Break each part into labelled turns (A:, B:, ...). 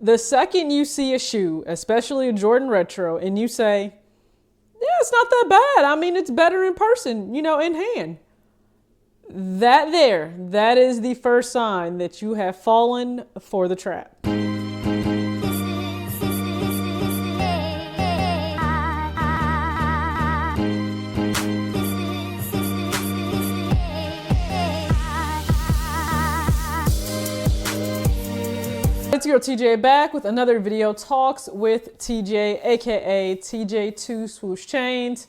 A: The second you see a shoe, especially a Jordan Retro, and you say, yeah, it's not that bad. I mean, it's better in person, you know, in hand. That is the first sign that you have fallen for the trap. It's your girl TJ back with another video, Talks with TJ, aka TJ 2 Swoosh Chains,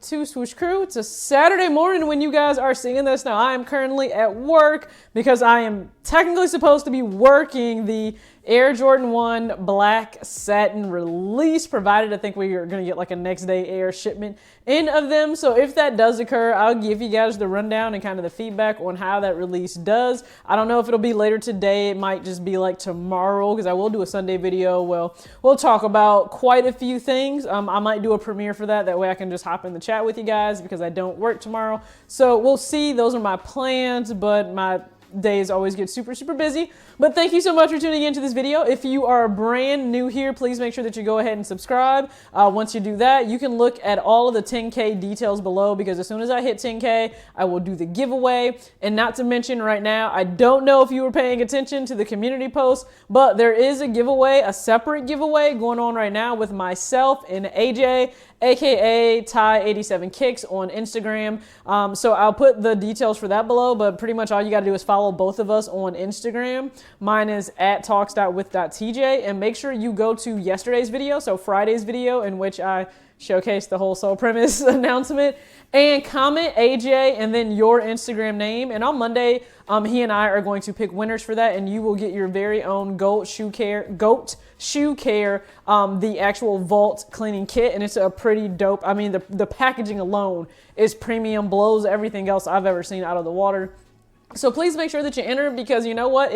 A: 2 Swoosh Crew. It's a Saturday morning when you guys are seeing this. Now I am currently at work because I am technically supposed to be working the Air Jordan 1 Black Satin release, provided I think we are going to get like a next day air shipment in of them. So if that does occur, I'll give you guys the rundown and kind of the feedback on how that release does. I don't know if it'll be later today. It might just be like tomorrow because I will do a Sunday video. Well, we'll talk about quite a few things. I might do a premiere for that. That way I can just hop in the chat with you guys because I don't work tomorrow. So we'll see. Those are my plans, but my days always get super busy. But thank you so much for tuning into this video. If you are brand new here, please make sure that you go ahead and subscribe. Once you do that, you can look at all of the 10K details below, because as soon as I hit 10K, I will do the giveaway. And not to mention right now, I don't know if you were paying attention to the community post, but there is a giveaway, a separate giveaway going on right now with myself and AJ, aka Ty87Kicks on Instagram. So I'll put the details for that below, but pretty much all you got to do is follow both of us on Instagram. Mine is at talks.with.tj, and make sure you go to yesterday's video, so Friday's video, in which I showcased the whole Soul Premise announcement, and comment AJ and then your Instagram name. And on Monday, he and I are going to pick winners for that, and you will get your very own GOAT Shoe Care, the actual vault cleaning kit. And it's a pretty dope, I mean, the packaging alone is premium, blows everything else I've ever seen out of the water. So please make sure that you enter, because you know what?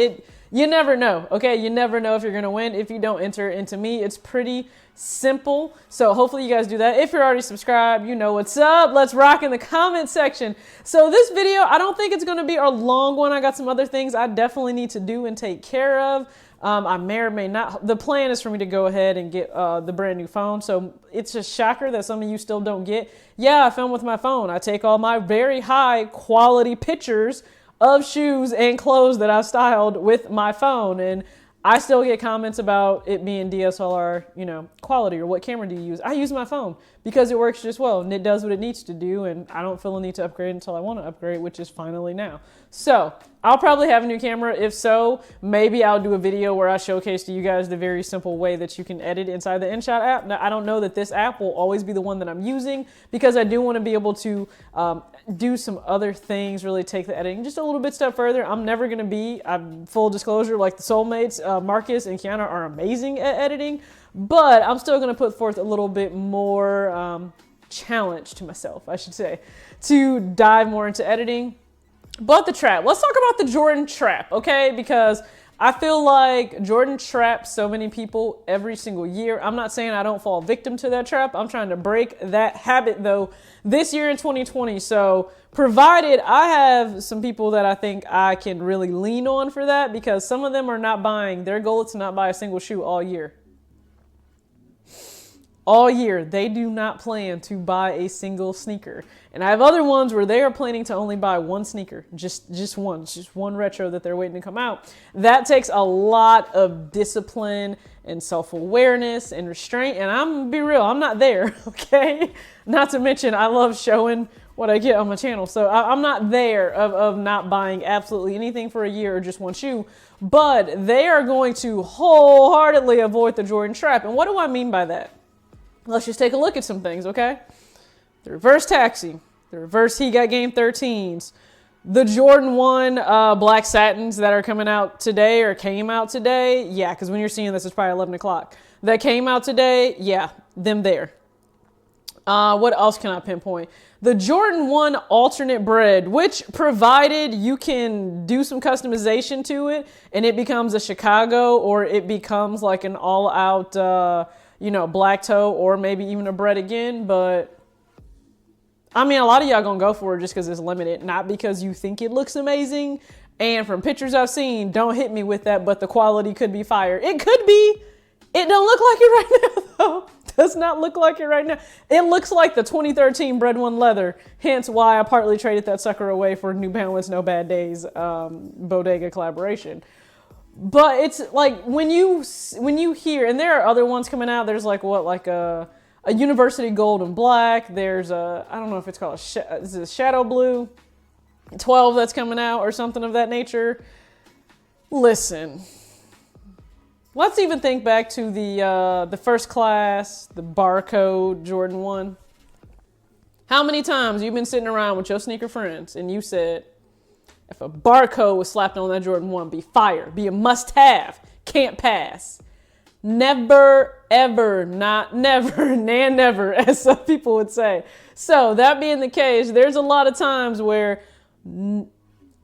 A: You never know, okay? You never know if you're gonna win if you don't enter. And to me, it's pretty simple. So hopefully you guys do that. If you're already subscribed, you know what's up. Let's rock in the comment section. So this video, I don't think it's gonna be a long one. I got some other things I definitely need to do and take care of. I may or may not. The plan is for me to go ahead and get the brand new phone. So it's a shocker that some of you still don't get. Yeah, I film with my phone. I take all my very high quality pictures of shoes and clothes that I've styled with my phone, and I still get comments about it being DSLR, you know, quality, or what camera do you use? I use my phone because it works just well and it does what it needs to do, and I don't feel a need to upgrade until I want to upgrade, which is finally now. So I'll probably have a new camera. If so, maybe I'll do a video where I showcase to you guys the very simple way that you can edit inside the InShot app. Now, I don't know that this app will always be the one that I'm using, because I do want to be able to do some other things, really take the editing just a little bit step further. I'm never going to be, full disclosure, like the soulmates, Marcus and Kiana are amazing at editing, but I'm still going to put forth a little bit more challenge to myself, I should say, to dive more into editing. But the trap, let's talk about the Jordan trap, okay? Because I feel like Jordan traps so many people every single year. I'm not saying I don't fall victim to that trap. I'm trying to break that habit though this year in 2020. So provided I have some people that I think I can really lean on for that, because some of them are not buying, their goal is to not buy a single shoe all year. All year, they do not plan to buy a single sneaker. And I have other ones where they are planning to only buy one sneaker, just one retro that they're waiting to come out. That takes a lot of discipline and self-awareness and restraint. And I'm gonna be real, I'm not there, okay? Not to mention, I love showing what I get on my channel. So I'm not there of not buying absolutely anything for a year or just one shoe. But they are going to wholeheartedly avoid the Jordan trap. And what do I mean by that? Let's just take a look at some things, okay? The reverse taxi, the reverse He Got Game 13s, the Jordan 1 Black Satins that are coming out today or came out today. Yeah, because when you're seeing this, it's probably 11 o'clock. That came out today. Yeah, them there. What else can I pinpoint? The Jordan 1 alternate Bred, which provided you can do some customization to it and it becomes a Chicago, or it becomes like an all-out you know, black toe, or maybe even a Bred again. But I mean, a lot of y'all gonna go for it just because it's limited, not because you think it looks amazing. And from pictures I've seen, don't hit me with that, but the quality could be fire. It could be. It don't look like it right now, though. Does not look like it right now. It looks like the 2013 Bred 1 leather, hence why I partly traded that sucker away for New Balance No Bad Days Bodega collaboration. But it's like when you hear, and there are other ones coming out. There's like a University Gold and Black. There's I don't know if it's called is it Shadow Blue 12 that's coming out or something of that nature. Listen. Let's even think back to the first class, the barcode Jordan 1. How many times you've been sitting around with your sneaker friends and you said, if a barcode was slapped on that Jordan 1, be fire, be a must-have, can't pass. Never, ever, not never, nan never, as some people would say. So that being the case, there's a lot of times where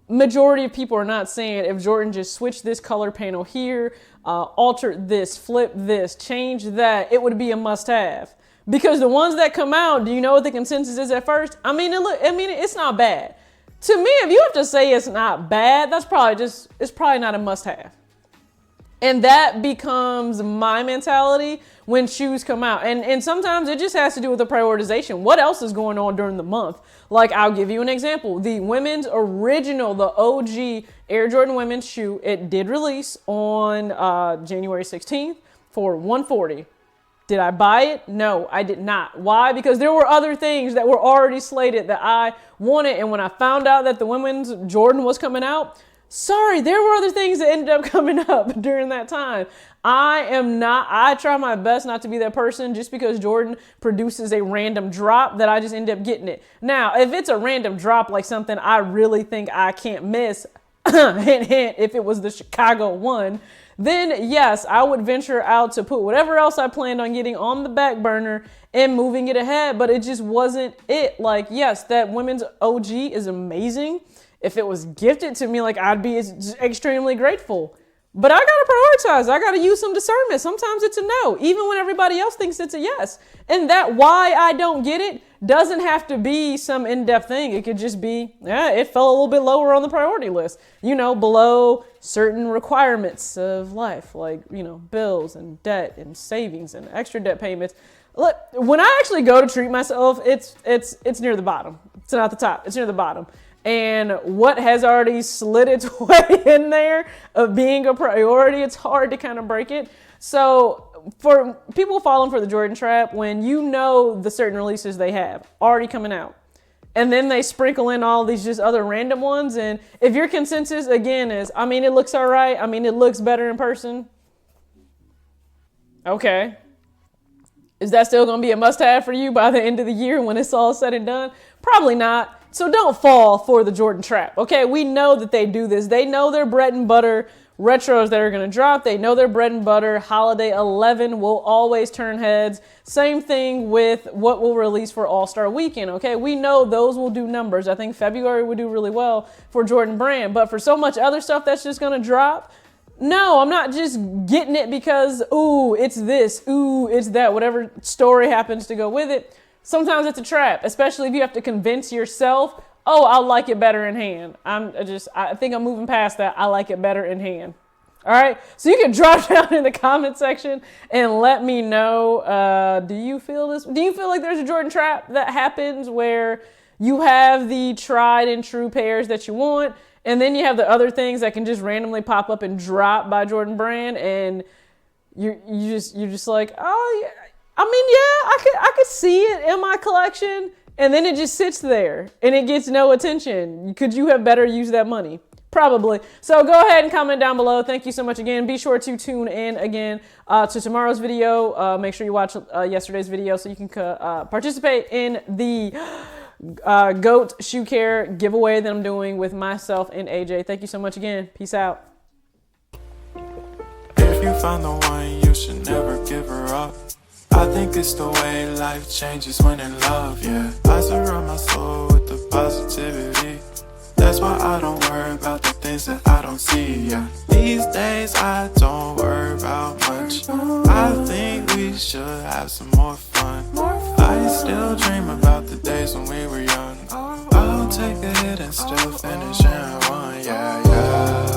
A: majority of people are not saying if Jordan just switched this color panel here, altered this, flip this, change that, it would be a must-have. Because the ones that come out, do you know what the consensus is at first? I mean, it's not bad. To me, if you have to say it's not bad, it's probably not a must-have. And that becomes my mentality when shoes come out. And sometimes it just has to do with the prioritization. What else is going on during the month? Like, I'll give you an example. The women's original, the OG Air Jordan women's shoe, it did release on January 16th for $140. Did I buy it? No, I did not. Why? Because there were other things that were already slated that I wanted. And when I found out that the women's Jordan was coming out, sorry, there were other things that ended up coming up during that time. I try my best not to be that person just because Jordan produces a random drop that I just end up getting it. Now, if it's a random drop, like something I really think I can't miss, hint, hint, if it was the Chicago one, then yes, I would venture out to put whatever else I planned on getting on the back burner and moving it ahead, but it just wasn't it. Like, yes, that women's OG is amazing. If it was gifted to me, like, I'd be extremely grateful. But I gotta prioritize. I gotta use some discernment. Sometimes it's a no, even when everybody else thinks it's a yes. And that why I don't get it doesn't have to be some in-depth thing. It could just be, it fell a little bit lower on the priority list. Below certain requirements of life, like, bills and debt and savings and extra debt payments. Look, when I actually go to treat myself, it's near the bottom. It's not the top. It's near the bottom. And what has already slid its way in there of being a priority, it's hard to kind of break it. So for people falling for the Jordan trap, when you know the certain releases they have already coming out, and then they sprinkle in all these just other random ones, and if your consensus again is, it looks all right, it looks better in person, okay. Is that still going to be a must-have for you by the end of the year when it's all said and done? Probably not. So don't fall for the Jordan trap, okay? We know that they do this. They know their bread and butter retros that are going to drop. They know their bread and butter holiday 11 will always turn heads. Same thing with what will release for All-Star Weekend, okay? We know those will do numbers. I think February would do really well for Jordan Brand. But for so much other stuff that's just going to drop, no, I'm not just getting it because, ooh, it's this, ooh, it's that, whatever story happens to go with it. Sometimes it's a trap, especially if you have to convince yourself, oh, I like it better in hand. I think I'm moving past that. I like it better in hand. All right. So you can drop down in the comment section and let me know. Do you feel this? Do you feel like there's a Jordan trap that happens where you have the tried and true pairs that you want, and then you have the other things that can just randomly pop up and drop by Jordan Brand, and you're just like, oh yeah. I could see it in my collection, and then it just sits there and it gets no attention. Could you have better used that money? Probably. So go ahead and comment down below. Thank you so much again. Be sure to tune in again to tomorrow's video. Make sure you watch yesterday's video so you can participate in the GOAT shoe care giveaway that I'm doing with myself and AJ. Thank you so much again. Peace out.
B: If you find the one, you should never give her up. I think it's the way life changes when in love, yeah. I surround my soul with the positivity. That's why I don't worry about the things that I don't see, yeah. These days I don't worry about much. I think we should have some more fun. I still dream about the days when we were young. I'll take a hit and still finish in one, yeah, yeah.